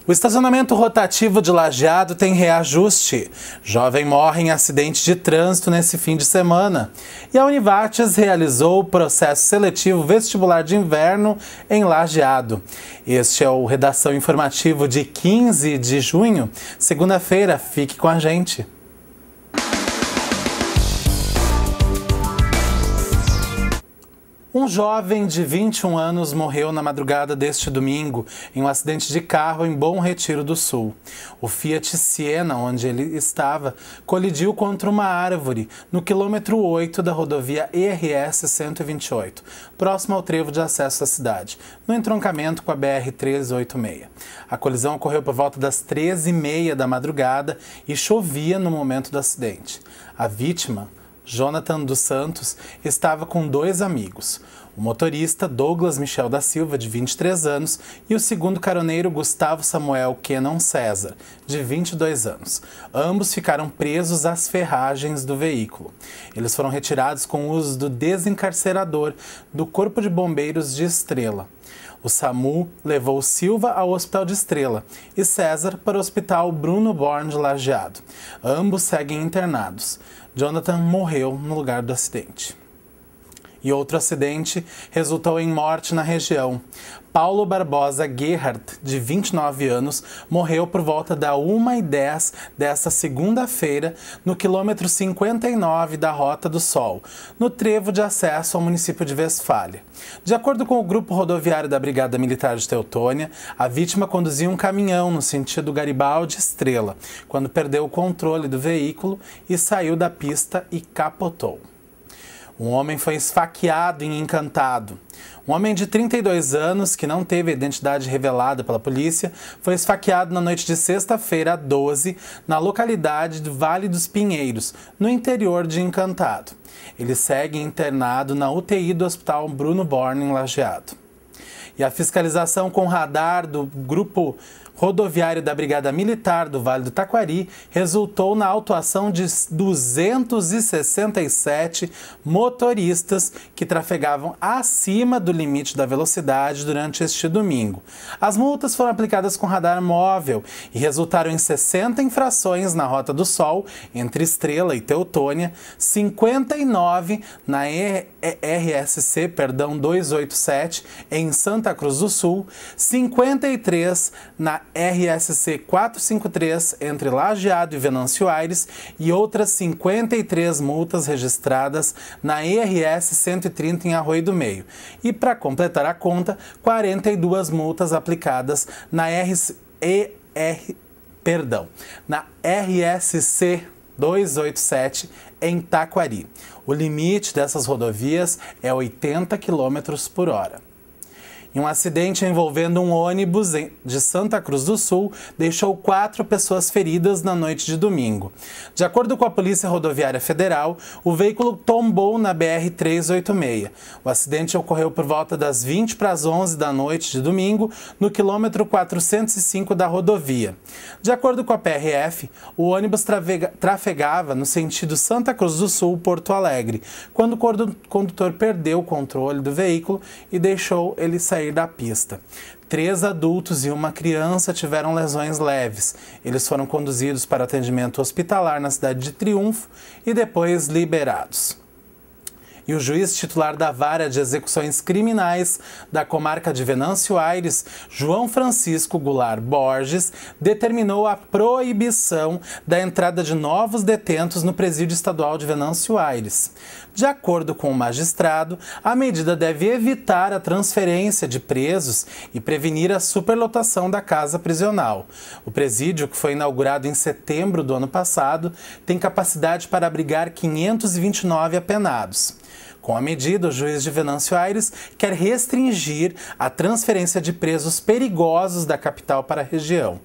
O estacionamento rotativo de Lajeado tem reajuste. Jovem morre em acidente de trânsito nesse fim de semana. E a Univates realizou o processo seletivo vestibular de inverno em Lajeado. Este é o Redação Informativo de 15 de junho, segunda-feira. Fique com a gente. Um jovem de 21 anos morreu na madrugada deste domingo em um acidente de carro em Bom Retiro do Sul. O Fiat Siena, onde ele estava, colidiu contra uma árvore no quilômetro 8 da rodovia ERS 128, próximo ao trevo de acesso à cidade, no entroncamento com a BR 386. A colisão ocorreu por volta das 13h30 da madrugada e chovia no momento do acidente. A vítima, Jonathan dos Santos, estava com dois amigos, o motorista Douglas Michel da Silva, de 23 anos, e o segundo caroneiro Gustavo Samuel Kenon César, de 22 anos. Ambos ficaram presos às ferragens do veículo. Eles foram retirados com o uso do desencarcerador do Corpo de Bombeiros de Estrela. O SAMU levou Silva ao Hospital de Estrela e César para o Hospital Bruno Born de Lajeado. Ambos seguem internados. Jonathan morreu no lugar do acidente. E outro acidente resultou em morte na região. Paulo Barbosa Gerhardt, de 29 anos, morreu por volta da 1h10 desta segunda-feira no quilômetro 59 da Rota do Sol, no trevo de acesso ao município de Westfália. De acordo com o grupo rodoviário da Brigada Militar de Teutônia, a vítima conduzia um caminhão no sentido Garibaldi-Estrela, quando perdeu o controle do veículo e saiu da pista e capotou. Um homem foi esfaqueado em Encantado. Um homem de 32 anos, que não teve a identidade revelada pela polícia, foi esfaqueado na noite de sexta-feira, 12, na localidade do Vale dos Pinheiros, no interior de Encantado. Ele segue internado na UTI do Hospital Bruno Born, em Lajeado. E a fiscalização com radar do grupo rodoviário da Brigada Militar do Vale do Taquari resultou na autuação de 267 motoristas que trafegavam acima do limite da velocidade durante este domingo. As multas foram aplicadas com radar móvel e resultaram em 60 infrações na Rota do Sol, entre Estrela e Teutônia, 59 na RSC 287 em Santa Cruz do Sul, 53 na RSC 453 entre Lajeado e Venâncio Aires e outras 53 multas registradas na IRS 130 em Arroio do Meio. E, para completar a conta, 42 multas aplicadas na RSC 287 em Taquari. O limite dessas rodovias é 80 km por hora. E um acidente envolvendo um ônibus de Santa Cruz do Sul deixou 4 pessoas feridas na noite de domingo. De acordo com a Polícia Rodoviária Federal, o veículo tombou na BR-386. O acidente ocorreu por volta das 20 para as 11 da noite de domingo, no quilômetro 405 da rodovia. De acordo com a PRF, o ônibus trafegava no sentido Santa Cruz do Sul-Porto Alegre, quando o condutor perdeu o controle do veículo e deixou ele sair da pista. 3 adultos e uma criança tiveram lesões leves. Eles foram conduzidos para atendimento hospitalar na cidade de Triunfo e depois liberados. E o juiz titular da Vara de Execuções Criminais da comarca de Venâncio Aires, João Francisco Goulart Borges, determinou a proibição da entrada de novos detentos no presídio estadual de Venâncio Aires. De acordo com o magistrado, a medida deve evitar a transferência de presos e prevenir a superlotação da casa prisional. O presídio, que foi inaugurado em setembro do ano passado, tem capacidade para abrigar 529 apenados. Com a medida, o juiz de Venâncio Aires quer restringir a transferência de presos perigosos da capital para a região.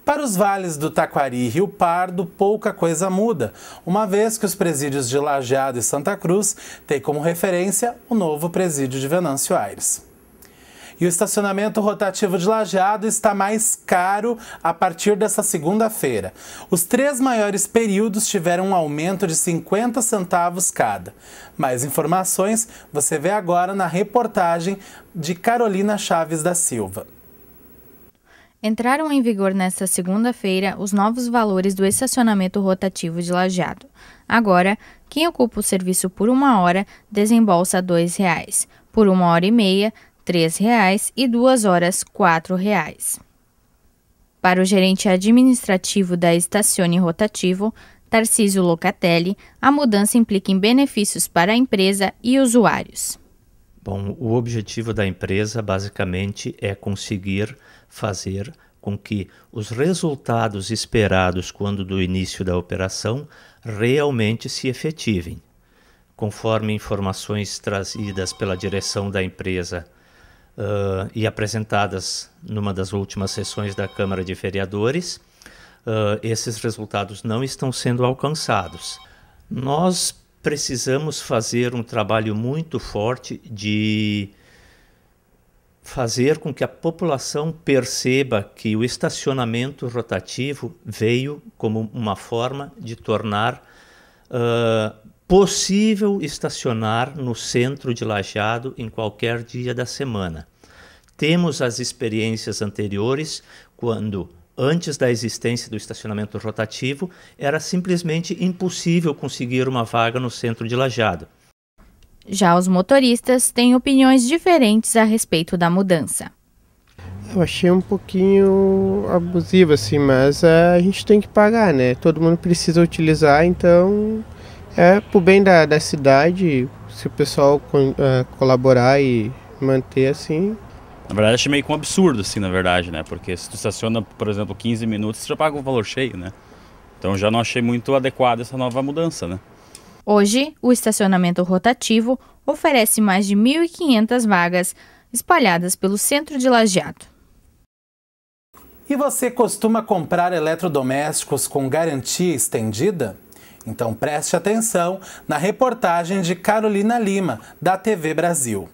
Para os vales do Taquari e Rio Pardo, pouca coisa muda, uma vez que os presídios de Lajeado e Santa Cruz têm como referência o novo presídio de Venâncio Aires. E o estacionamento rotativo de Lajeado está mais caro a partir desta segunda-feira. Os 3 maiores períodos tiveram um aumento de 50 centavos cada. Mais informações você vê agora na reportagem de Carolina Chaves da Silva. Entraram em vigor nesta segunda-feira os novos valores do estacionamento rotativo de Lajeado. Agora, quem ocupa o serviço por 1 hora desembolsa R$ 2,00, por 1h30, R$ 3,00 e 2 horas, R$ 4,00. Para o gerente administrativo da Estacione Rotativo, Tarcísio Locatelli, a mudança implica em benefícios para a empresa e usuários. Bom, o objetivo da empresa basicamente é conseguir fazer com que os resultados esperados quando do início da operação realmente se efetivem. Conforme informações trazidas pela direção da empresa e apresentadas numa das últimas sessões da Câmara de Vereadores, esses resultados não estão sendo alcançados. Nós precisamos fazer um trabalho muito forte de fazer com que a população perceba que o estacionamento rotativo veio como uma forma de tornar possível estacionar no centro de Lajeado em qualquer dia da semana. Temos as experiências anteriores, quando, antes da existência do estacionamento rotativo, era simplesmente impossível conseguir uma vaga no centro de Lajeado. Já os motoristas têm opiniões diferentes a respeito da mudança. Eu achei um pouquinho abusivo, assim, mas a gente tem que pagar, né? Todo mundo precisa utilizar, então é pro bem da cidade, se o pessoal colaborar e manter assim. Na verdade, achei meio que um absurdo, assim, na verdade, né? Porque se tu estaciona, por exemplo, 15 minutos, você já paga o valor cheio, né? Então já não achei muito adequada essa nova mudança, né? Hoje, o estacionamento rotativo oferece mais de 1.500 vagas espalhadas pelo centro de Lajeado. E você costuma comprar eletrodomésticos com garantia estendida? Então preste atenção na reportagem de Carolina Lima, da TV Brasil.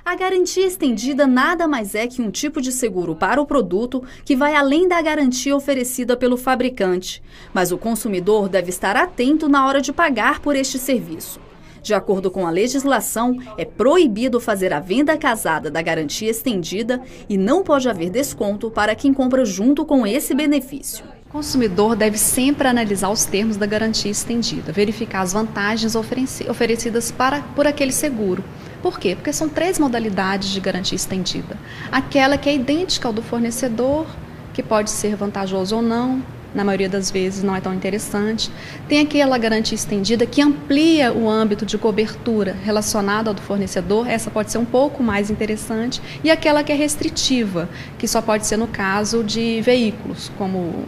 A garantia estendida nada mais é que um tipo de seguro para o produto que vai além da garantia oferecida pelo fabricante. Mas o consumidor deve estar atento na hora de pagar por este serviço. De acordo com a legislação, é proibido fazer a venda casada da garantia estendida e não pode haver desconto para quem compra junto com esse benefício. O consumidor deve sempre analisar os termos da garantia estendida, verificar as vantagens oferecidas por aquele seguro. Por quê? Porque são 3 modalidades de garantia estendida. Aquela que é idêntica ao do fornecedor, que pode ser vantajoso ou não, na maioria das vezes não é tão interessante. Tem aquela garantia estendida que amplia o âmbito de cobertura relacionado ao do fornecedor, essa pode ser um pouco mais interessante. E aquela que é restritiva, que só pode ser no caso de veículos, como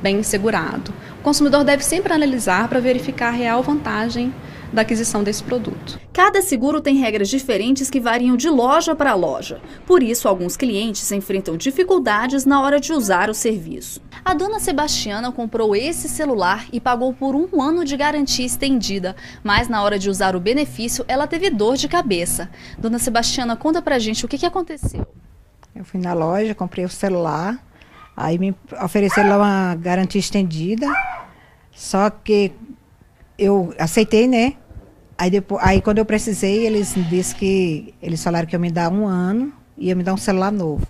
bem segurado. O consumidor deve sempre analisar para verificar a real vantagem da aquisição desse produto. Cada seguro tem regras diferentes que variam de loja para loja. Por isso, alguns clientes enfrentam dificuldades na hora de usar o serviço. A dona Sebastiana comprou esse celular e pagou por 1 ano de garantia estendida, mas na hora de usar o benefício, ela teve dor de cabeça. Dona Sebastiana, conta pra gente o que aconteceu. Eu fui na loja, comprei o celular, aí me ofereceram lá uma garantia estendida, só que eu aceitei, né? Aí quando eu precisei, eles disseram que eles falaram que ia me dar 1 ano e ia me dar um celular novo.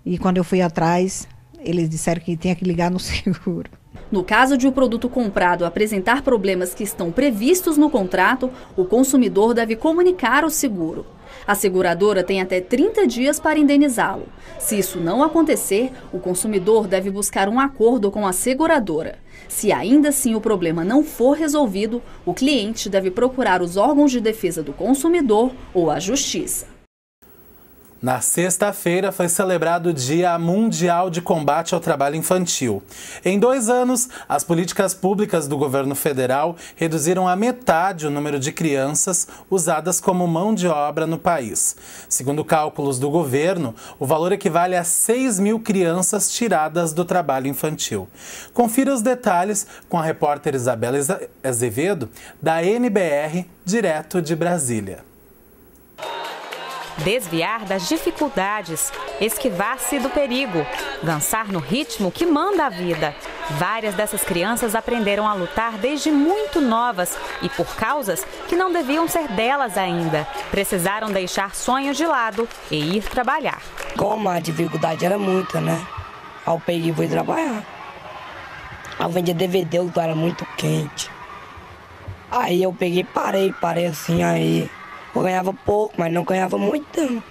E quando eu fui atrás, eles disseram que tinha que ligar no seguro. No caso de o produto comprado apresentar problemas que estão previstos no contrato, o consumidor deve comunicar ao seguro. A seguradora tem até 30 dias para indenizá-lo. Se isso não acontecer, o consumidor deve buscar um acordo com a seguradora. Se ainda assim o problema não for resolvido, o cliente deve procurar os órgãos de defesa do consumidor ou a justiça. Na sexta-feira foi celebrado o Dia Mundial de Combate ao Trabalho Infantil. Em 2 anos, as políticas públicas do governo federal reduziram à metade o número de crianças usadas como mão de obra no país. Segundo cálculos do governo, o valor equivale a 6.000 crianças tiradas do trabalho infantil. Confira os detalhes com a repórter Isabela Azevedo, da NBR, direto de Brasília. desviar das dificuldades, esquivar-se do perigo, dançar no ritmo que manda a vida. Várias dessas crianças aprenderam a lutar desde muito novas e por causas que não deviam ser delas ainda. Precisaram deixar sonhos de lado e ir trabalhar. Como a dificuldade era muita, né? Aí eu peguei e fui trabalhar. Aí eu vendia DVD, o lugar era muito quente. Aí eu peguei e parei assim, aí eu ganhava pouco, mas não ganhava muito não.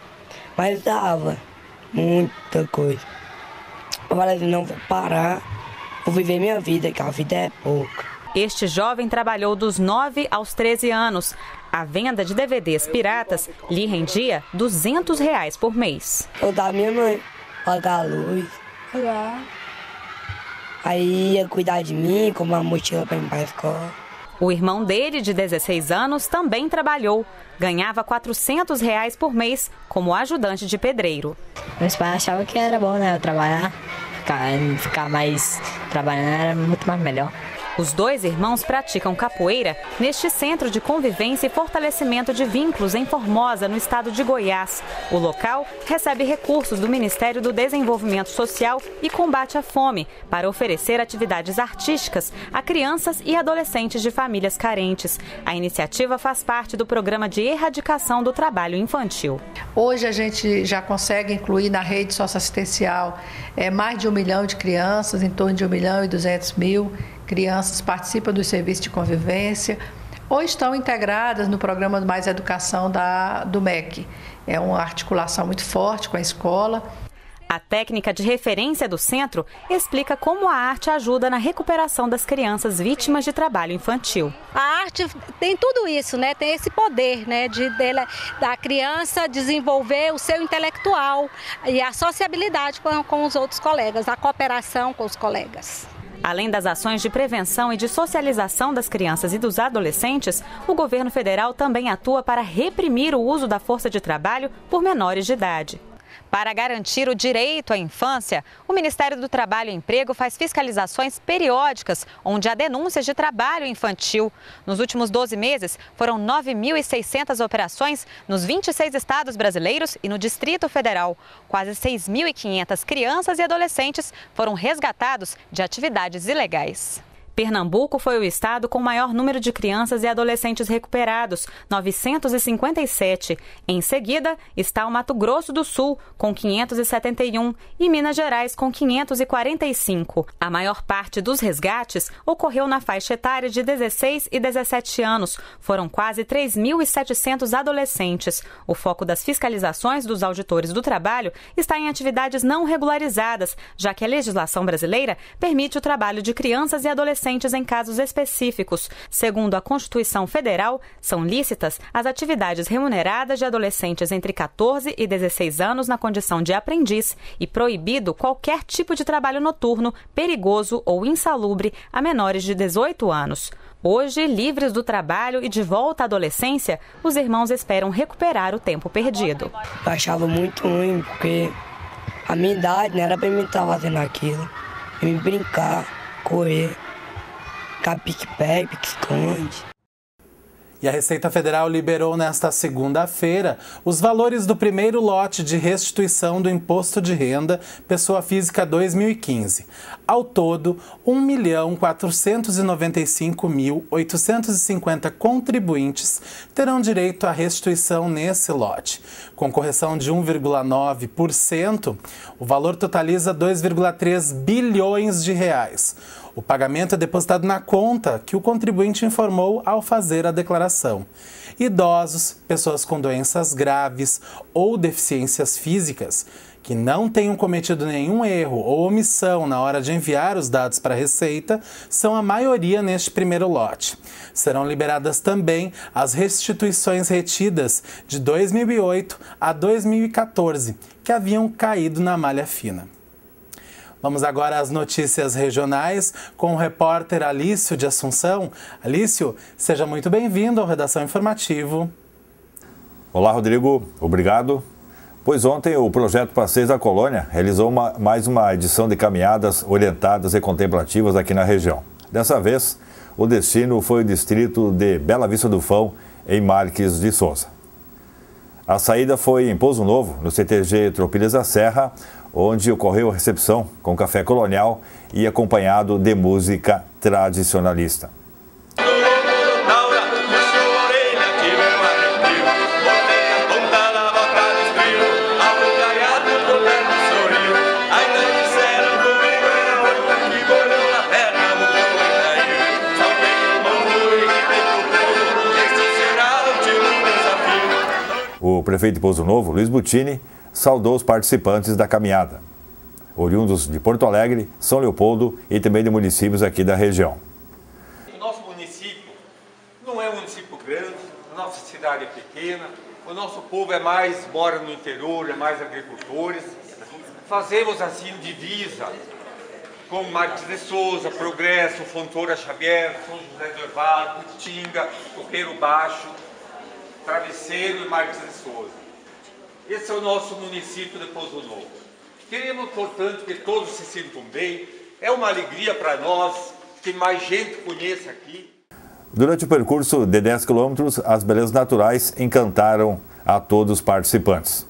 Mas dava muita coisa. Eu falei assim, não vou parar, vou viver minha vida, que a vida é pouca. Este jovem trabalhou dos 9 aos 13 anos. A venda de DVDs piratas lhe rendia R$200 por mês. Eu dava minha mãe, pagar a luz. Aí ia cuidar de mim, com uma mochila para ir para a escola. O irmão dele, de 16 anos, também trabalhou. Ganhava R$400 por mês como ajudante de pedreiro. Meus pais achavam que era bom, né? Eu trabalhar, ficar mais trabalhando era muito mais melhor. Os dois irmãos praticam capoeira neste centro de convivência e fortalecimento de vínculos em Formosa, no estado de Goiás. O local recebe recursos do Ministério do Desenvolvimento Social e Combate à Fome para oferecer atividades artísticas a crianças e adolescentes de famílias carentes. A iniciativa faz parte do programa de erradicação do trabalho infantil. Hoje a gente já consegue incluir na rede socioassistencial mais de 1 milhão de crianças, em torno de 1.200.000 crianças participam do serviço de convivência ou estão integradas no programa Mais Educação do MEC. É uma articulação muito forte com a escola. A técnica de referência do centro explica como a arte ajuda na recuperação das crianças vítimas de trabalho infantil. A arte tem tudo isso, né? Tem esse poder, né, da criança desenvolver o seu intelectual e a sociabilidade com os outros colegas, a cooperação com os colegas. Além das ações de prevenção e de socialização das crianças e dos adolescentes, o governo federal também atua para reprimir o uso da força de trabalho por menores de idade. Para garantir o direito à infância, o Ministério do Trabalho e Emprego faz fiscalizações periódicas, onde há denúncias de trabalho infantil. Nos últimos 12 meses, foram 9.600 operações nos 26 estados brasileiros e no Distrito Federal. Quase 6.500 crianças e adolescentes foram resgatados de atividades ilegais. Pernambuco foi o estado com o maior número de crianças e adolescentes recuperados, 957. Em seguida, está o Mato Grosso do Sul, com 571, e Minas Gerais, com 545. A maior parte dos resgates ocorreu na faixa etária de 16 e 17 anos. Foram quase 3.700 adolescentes. O foco das fiscalizações dos auditores do trabalho está em atividades não regularizadas, já que a legislação brasileira permite o trabalho de crianças e adolescentes em casos específicos. Segundo a Constituição Federal, são lícitas as atividades remuneradas de adolescentes entre 14 e 16 anos na condição de aprendiz e proibido qualquer tipo de trabalho noturno, perigoso ou insalubre a menores de 18 anos. Hoje, livres do trabalho e de volta à adolescência, os irmãos esperam recuperar o tempo perdido. Eu achava muito ruim, porque a minha idade não era para mim estar fazendo aquilo. Eu me brincar, correr. Pique-pega, pique-esconde. E a Receita Federal liberou nesta segunda-feira os valores do primeiro lote de restituição do Imposto de Renda Pessoa Física 2015. Ao todo, 1.495.850 contribuintes terão direito à restituição nesse lote. Com correção de 1,9%, o valor totaliza 2,3 bilhões de reais. O pagamento é depositado na conta que o contribuinte informou ao fazer a declaração. Idosos, pessoas com doenças graves ou deficiências físicas que não tenham cometido nenhum erro ou omissão na hora de enviar os dados para a Receita são a maioria neste primeiro lote. Serão liberadas também as restituições retidas de 2008 a 2014, que haviam caído na malha fina. Vamos agora às notícias regionais com o repórter Alício de Assunção. Alício, seja muito bem-vindo ao Redação Informativo. Olá, Rodrigo. Obrigado. Pois ontem o projeto Passeios da Colônia realizou mais uma edição de caminhadas orientadas e contemplativas aqui na região. Dessa vez, o destino foi o distrito de Bela Vista do Fão, em Marques de Souza. A saída foi em Pouso Novo, no CTG Tropilhas da Serra, onde ocorreu a recepção com café colonial e acompanhado de música tradicionalista. O prefeito de Pouso Novo, Luiz Butini, saudou os participantes da caminhada, oriundos de Porto Alegre, São Leopoldo e também de municípios aqui da região. O nosso município não é um município grande, a nossa cidade é pequena, o nosso povo mora no interior, é mais agricultores. Fazemos assim divisa com Marques de Souza, Progresso, Fontoura Xavier, São José do Orvalho, Tinga, Coqueiro Baixo, Travesseiro e Marques de Souza. Esse é o nosso município de Pouso Novo. Queremos, portanto, que todos se sintam bem. É uma alegria para nós que mais gente conheça aqui. Durante o percurso de 10 quilômetros, as belezas naturais encantaram a todos os participantes.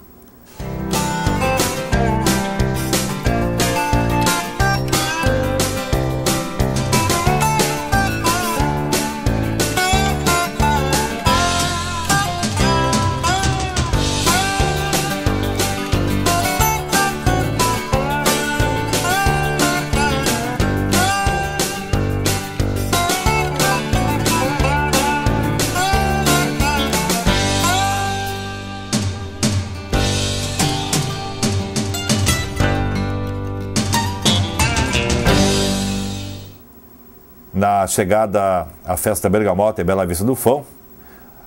Na chegada à Festa Bergamota em Bela Vista do Fão,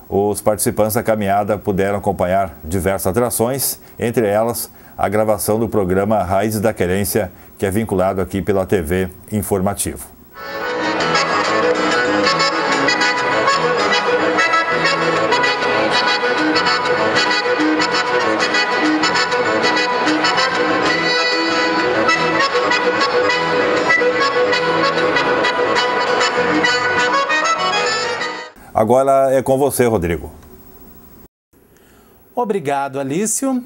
os participantes da caminhada puderam acompanhar diversas atrações, entre elas a gravação do programa Raízes da Querência, que é vinculado aqui pela TV Informativo. Agora é com você, Rodrigo. Obrigado, Alício.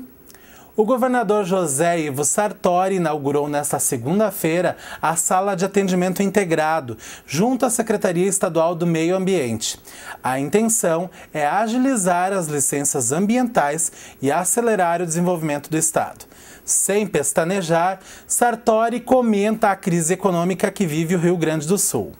O governador José Ivo Sartori inaugurou nesta segunda-feira a Sala de Atendimento Integrado, junto à Secretaria Estadual do Meio Ambiente. A intenção é agilizar as licenças ambientais e acelerar o desenvolvimento do Estado. Sem pestanejar, Sartori comenta a crise econômica que vive o Rio Grande do Sul.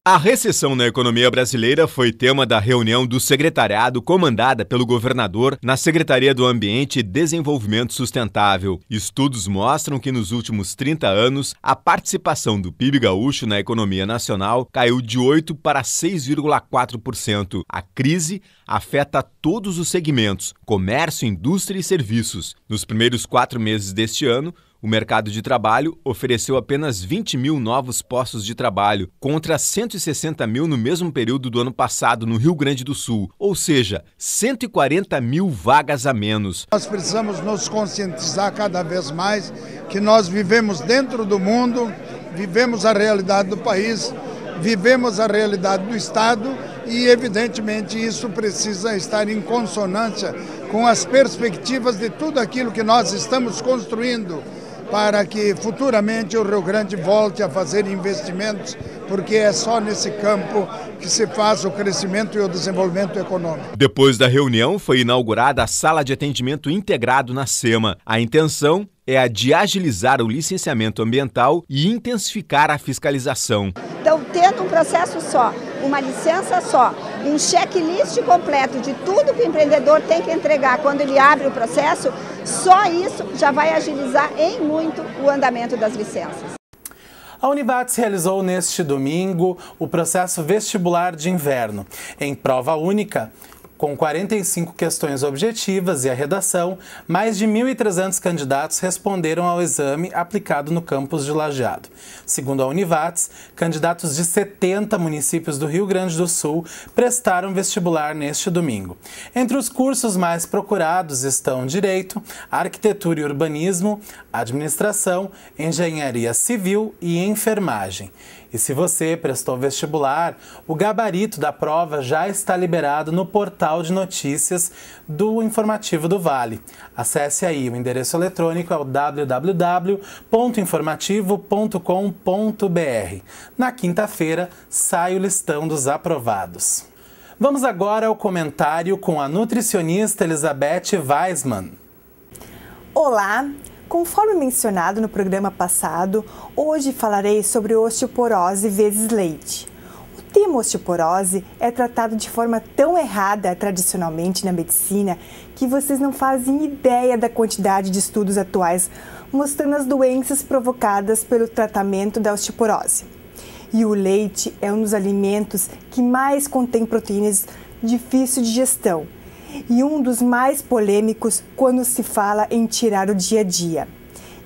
A recessão na economia brasileira foi tema da reunião do secretariado comandada pelo governador na Secretaria do Ambiente e Desenvolvimento Sustentável. Estudos mostram que nos últimos 30 anos, a participação do PIB gaúcho na economia nacional caiu de 8% para 6,4%. A crise afeta todos os segmentos, comércio, indústria e serviços. Nos primeiros 4 meses deste ano, o mercado de trabalho ofereceu apenas 20 mil novos postos de trabalho, contra 160 mil no mesmo período do ano passado no Rio Grande do Sul, ou seja, 140 mil vagas a menos. Nós precisamos nos conscientizar cada vez mais que nós vivemos dentro do mundo, vivemos a realidade do país, vivemos a realidade do Estado e, evidentemente, isso precisa estar em consonância com as perspectivas de tudo aquilo que nós estamos construindo, para que futuramente o Rio Grande volte a fazer investimentos, porque é só nesse campo que se faz o crescimento e o desenvolvimento econômico. Depois da reunião, foi inaugurada a Sala de Atendimento Integrado na SEMA. A intenção é a de agilizar o licenciamento ambiental e intensificar a fiscalização. Então, tendo um processo só, uma licença só, um checklist completo de tudo que o empreendedor tem que entregar quando ele abre o processo, só isso já vai agilizar em muito o andamento das licenças. A Univates realizou neste domingo o processo vestibular de inverno. Em prova única, com 45 questões objetivas e a redação, mais de 1.300 candidatos responderam ao exame aplicado no campus de Lajeado. Segundo a Univates, candidatos de 70 municípios do Rio Grande do Sul prestaram vestibular neste domingo. Entre os cursos mais procurados estão Direito, Arquitetura e Urbanismo, Administração, Engenharia Civil e Enfermagem. E se você prestou vestibular, o gabarito da prova já está liberado no portal portal de notícias do Informativo do Vale. Acesse aí, o endereço eletrônico é o www.informativo.com.br. Na quinta-feira sai o listão dos aprovados. Vamos agora ao comentário com a nutricionista Elizabeth Weisman. Olá! Conforme mencionado no programa passado, hoje falarei sobre osteoporose vezes leite. O tema osteoporose é tratado de forma tão errada tradicionalmente na medicina que vocês não fazem ideia da quantidade de estudos atuais mostrando as doenças provocadas pelo tratamento da osteoporose. E o leite é um dos alimentos que mais contém proteínas de difícil digestão e um dos mais polêmicos quando se fala em tirar o dia a dia.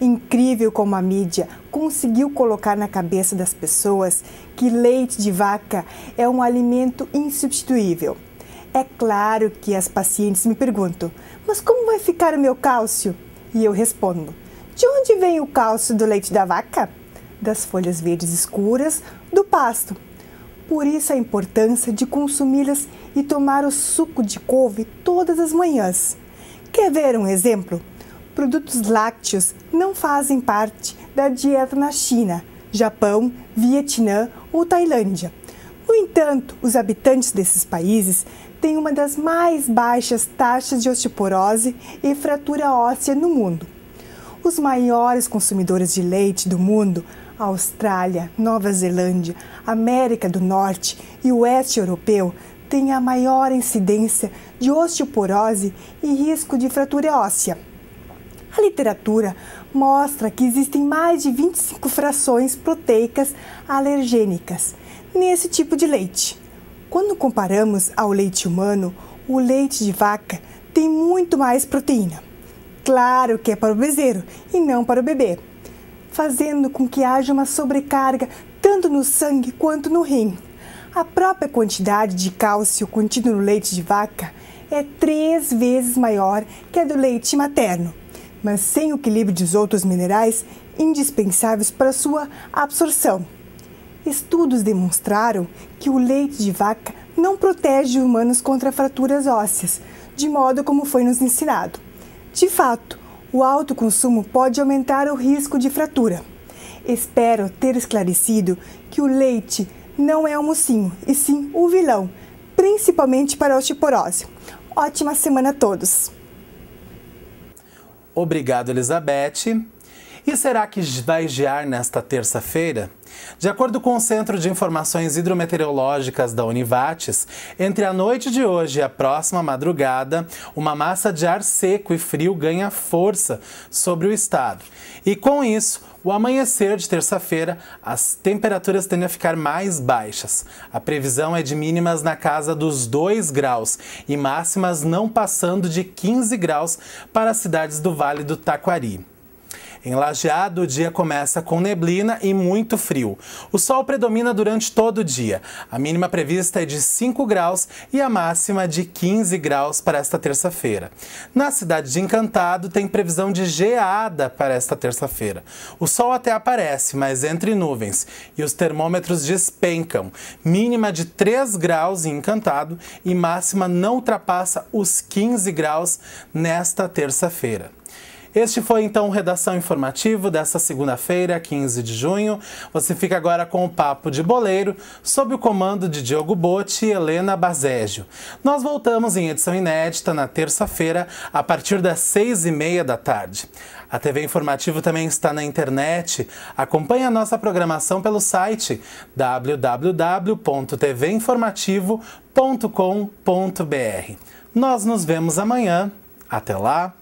Incrível como a mídia conseguiu colocar na cabeça das pessoas que leite de vaca é um alimento insubstituível. É claro que as pacientes me perguntam, mas como vai ficar o meu cálcio? E eu respondo, de onde vem o cálcio do leite da vaca? Das folhas verdes escuras do pasto. Por isso a importância de consumi-las e tomar o suco de couve todas as manhãs. Quer ver um exemplo? Produtos lácteos não fazem parte da dieta na China, Japão, Vietnã ou Tailândia. No entanto, os habitantes desses países têm uma das mais baixas taxas de osteoporose e fratura óssea no mundo. Os maiores consumidores de leite do mundo, Austrália, Nova Zelândia, América do Norte e Oeste Europeu, têm a maior incidência de osteoporose e risco de fratura óssea. A literatura mostra que existem mais de 25 frações proteicas alergênicas nesse tipo de leite. Quando comparamos ao leite humano, o leite de vaca tem muito mais proteína. Claro que é para o bezeiro e não para o bebê, fazendo com que haja uma sobrecarga tanto no sangue quanto no rim. A própria quantidade de cálcio contido no leite de vaca é 3 vezes maior que a do leite materno, mas sem o equilíbrio dos outros minerais indispensáveis para sua absorção. Estudos demonstraram que o leite de vaca não protege humanos contra fraturas ósseas, de modo como foi nos ensinado. De fato, o alto consumo pode aumentar o risco de fratura. Espero ter esclarecido que o leite não é o mocinho, e sim o vilão, principalmente para a osteoporose. Ótima semana a todos! Obrigado, Elizabeth. E será que vai gear nesta terça-feira? De acordo com o Centro de Informações Hidrometeorológicas da Univates, entre a noite de hoje e a próxima madrugada, uma massa de ar seco e frio ganha força sobre o estado. E com isso, o amanhecer de terça-feira, as temperaturas tendem a ficar mais baixas. A previsão é de mínimas na casa dos 2 graus e máximas não passando de 15 graus para as cidades do Vale do Taquari. Em Lajeado, o dia começa com neblina e muito frio. O sol predomina durante todo o dia. A mínima prevista é de 5 graus e a máxima de 15 graus para esta terça-feira. Na cidade de Encantado, tem previsão de geada para esta terça-feira. O sol até aparece, mas entre nuvens, e os termômetros despencam. Mínima de 3 graus em Encantado e máxima não ultrapassa os 15 graus nesta terça-feira. Este foi então o Redação Informativo desta segunda-feira, 15 de junho. Você fica agora com o Papo de Boleiro, sob o comando de Diogo Botti e Helena Bazégio. Nós voltamos em edição inédita na terça-feira, a partir das 6h30 da tarde. A TV Informativo também está na internet. Acompanhe a nossa programação pelo site www.tvinformativo.com.br. Nós nos vemos amanhã. Até lá!